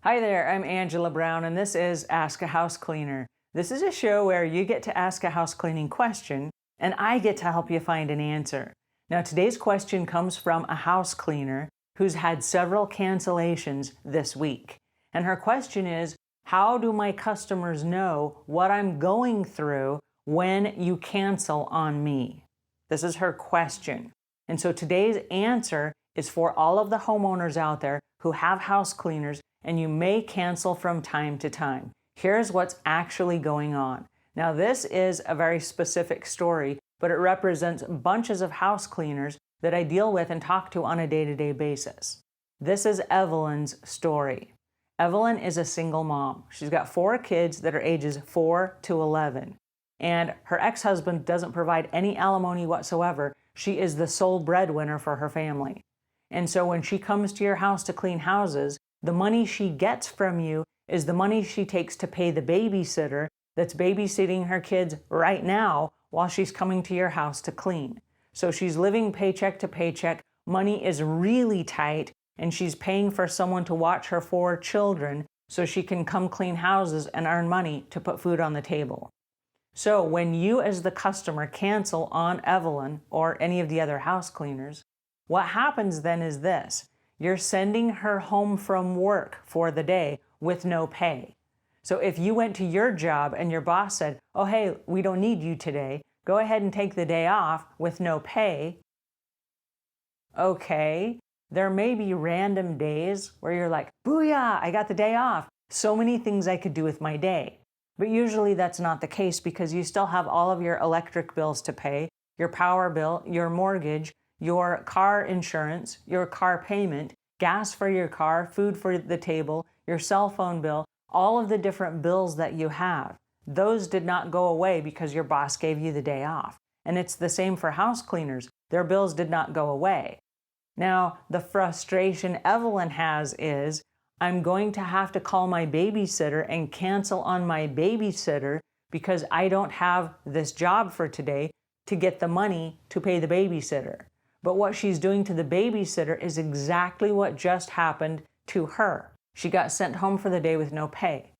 Hi there, I'm Angela Brown, and this is Ask a House Cleaner. This is a show where you get to ask a house cleaning question, and I get to help you find an answer. Now, today's question comes from a house cleaner who's had several cancellations this week. And her question is, how do my customers know what I'm going through when you cancel on me? This is her question. And so today's answer is for all of the homeowners out there who have house cleaners and you may cancel from time to time. Here's what's actually going on. Now, this is a very specific story, but it represents bunches of house cleaners that I deal with and talk to on a day-to-day basis. This is Evelyns Story. Evelyn is a single mom. She's got 4 kids that are ages 4 to 11. And her ex-husband doesn't provide any alimony whatsoever. She is the sole breadwinner for her family. And so when she comes to your house to clean houses, the money she gets from you is the money she takes to pay the babysitter that's babysitting her kids right now while she's coming to your house to clean. So she's living paycheck to paycheck, money is really tight, and she's paying for someone to watch her 4 children so she can come clean houses and earn money to put food on the table. So when you as the customer cancel on Evelyn or any of the other house cleaners, what happens then is this. You're sending her home from work for the day with no pay. So if you went to your job and your boss said, oh, hey, we don't need you today, go ahead and take the day off with no pay. Okay, there may be random days where you're like, booyah, I got the day off. So many things I could do with my day. But usually that's not the case because you still have all of your electric bills to pay, your power bill, your mortgage, your car insurance, your car payment, gas for your car, food for the table, your cell phone bill, all of the different bills that you have. Those did not go away because your boss gave you the day off. And it's the same for house cleaners. Their bills did not go away. Now, the frustration Evelyn has is, I'm going to have to call my babysitter and cancel on my babysitter because I don't have this job for today to get the money to pay the babysitter. But what she's doing to the babysitter is exactly what just happened to her. She got sent home for the day with no pay.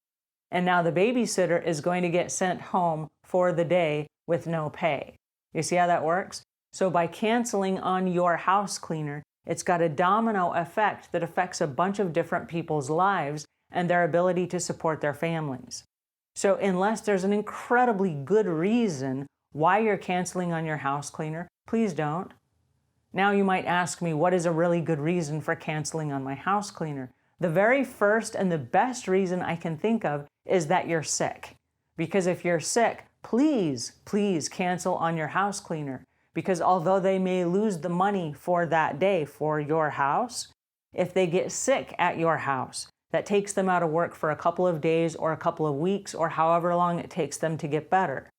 And now the babysitter is going to get sent home for the day with no pay. You see how that works? So by canceling on your house cleaner, it's got a domino effect that affects a bunch of different people's lives and their ability to support their families. So unless there's an incredibly good reason why you're canceling on your house cleaner, please don't. Now you might ask me, what is a really good reason for canceling on my house cleaner? The very first and the best reason I can think of is that you're sick. Because if you're sick, please cancel on your house cleaner. Because although they may lose the money for that day for your house, if they get sick at your house, that takes them out of work for a couple of days or a couple of weeks or however long it takes them to get better.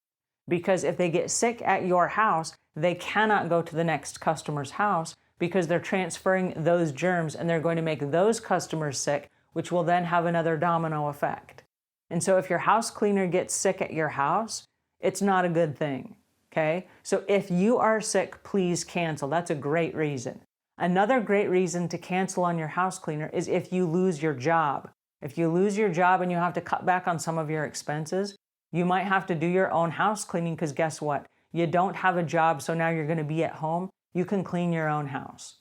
Because if they get sick at your house, they cannot go to the next customer's house because they're transferring those germs and they're going to make those customers sick, which will then have another domino effect. And so if your house cleaner gets sick at your house, it's not a good thing, okay? So if you are sick, please cancel. That's a great reason. Another great reason to cancel on your house cleaner is if you lose your job. If you lose your job and you have to cut back on some of your expenses, you might have to do your own house cleaning because guess what? You don't have a job, so now you're going to be at home. You can clean your own house.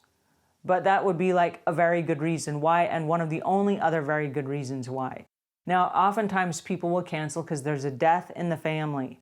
But that would be like a very good reason why, and one of the only other very good reasons why. Now, oftentimes people will cancel because there's a death in the family.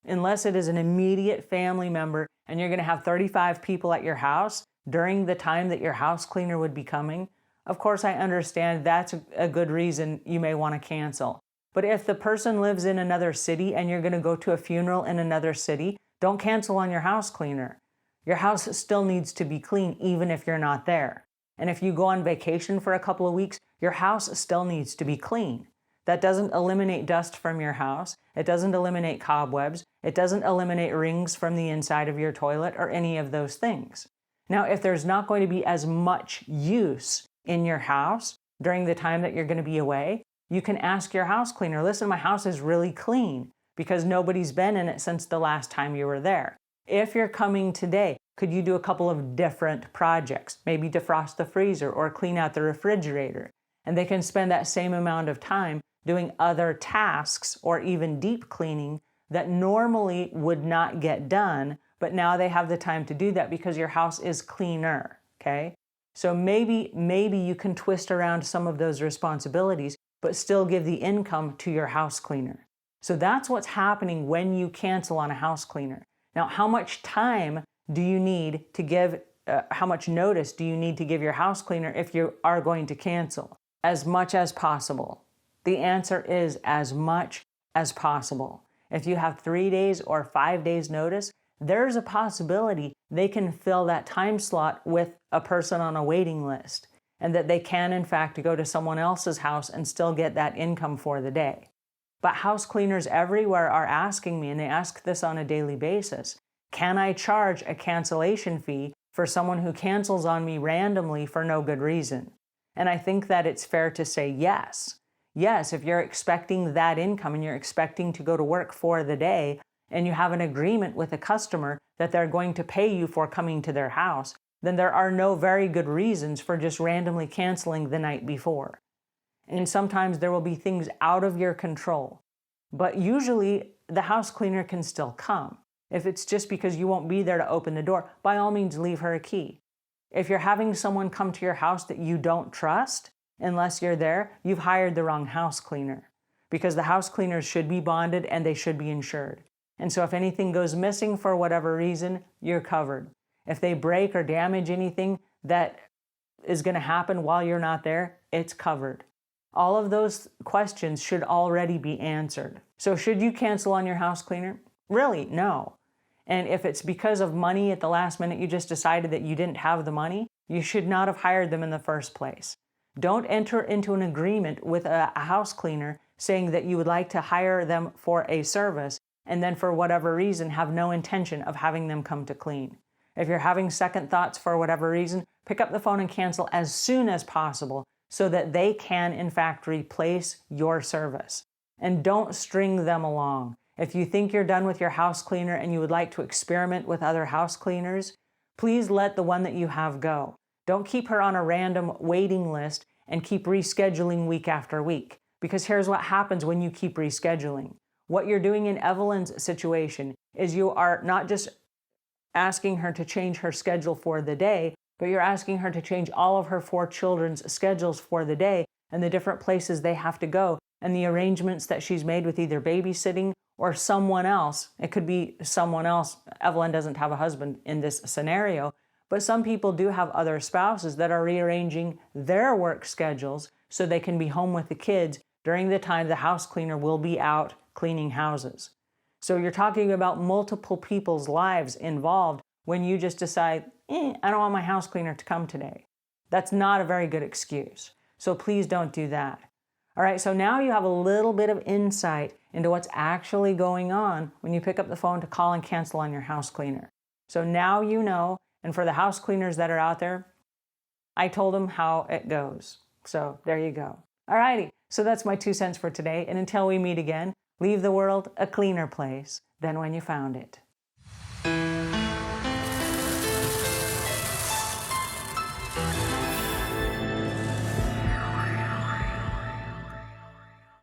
Unless it is an immediate family member and you're going to have 35 people at your house during the time that your house cleaner would be coming, of course I understand that's a good reason you may want to cancel. But if the person lives in another city and you're going to go to a funeral in another city, don't cancel on your house cleaner. Your house still needs to be clean even if you're not there. And if you go on vacation for a couple of weeks, your house still needs to be clean. That doesn't eliminate dust from your house. It doesn't eliminate cobwebs. It doesn't eliminate rings from the inside of your toilet or any of those things. Now, if there's not going to be as much use in your house during the time that you're going to be away, you can ask your house cleaner, listen, my house is really clean because nobody's been in it since the last time you were there. If you're coming today, could you do a couple of different projects? Maybe defrost the freezer or clean out the refrigerator. and they can spend that same amount of time doing other tasks or even deep cleaning that normally would not get done, but now they have the time to do that because your house is cleaner, okay? So maybe you can twist around some of those responsibilities, but still give the income to your house cleaner. So that's what's happening when you cancel on a house cleaner. Now, how much time do you need to give, how much notice do you need to give your house cleaner if you are going to cancel? As much as possible. The answer is as much as possible. If you have 3 days or 5 days notice, there's a possibility they can fill that time slot with a person on a waiting list, and that they can in fact go to someone else's house and still get that income for the day. But house cleaners everywhere are asking me, and they ask this on a daily basis, can I charge a cancellation fee for someone who cancels on me randomly for no good reason? And I think that it's fair to say yes. Yes, if you're expecting that income and you're expecting to go to work for the day, and you have an agreement with a customer that they're going to pay you for coming to their house, then there are no very good reasons for just randomly canceling the night before. And sometimes there will be things out of your control. But usually the house cleaner can still come. If it's just because you won't be there to open the door, by all means leave her a key. If you're having someone come to your house that you don't trust, unless you're there, you've hired the wrong house cleaner. Because the house cleaners should be bonded and they should be insured. And so if anything goes missing for whatever reason, you're covered. If they break or damage anything that is going to happen while you're not there, it's covered. All of those questions should already be answered. So should you cancel on your house cleaner? Really, no. And if it's because of money at the last minute, you just decided that you didn't have the money, you should not have hired them in the first place. Don't enter into an agreement with a house cleaner saying that you would like to hire them for a service and then for whatever reason have no intention of having them come to clean. If you're having second thoughts for whatever reason, pick up the phone and cancel as soon as possible so that they can in fact replace your service. And don't string them along. If you think you're done with your house cleaner and you would like to experiment with other house cleaners, please let the one that you have go. Don't keep her on a random waiting list and keep rescheduling week after week. Because here's what happens when you keep rescheduling. What you're doing in Evelyn's situation is you are not just asking her to change her schedule for the day, but you're asking her to change all of her 4 children's schedules for the day and the different places they have to go and the arrangements that she's made with either babysitting or someone else. It could be someone else. Evelyn doesn't have a husband in this scenario, but some people do have other spouses that are rearranging their work schedules so they can be home with the kids during the time the house cleaner will be out cleaning houses. So you're talking about multiple people's lives involved when you just decide, I don't want my house cleaner to come today. That's not a very good excuse. So please don't do that. All right, so now you have a little bit of insight into what's actually going on when you pick up the phone to call and cancel on your house cleaner. So now you know, and for the house cleaners that are out there, I told them how it goes. So there you go. All righty, so that's my 2 cents for today. And until we meet again, leave the world a cleaner place than when you found it.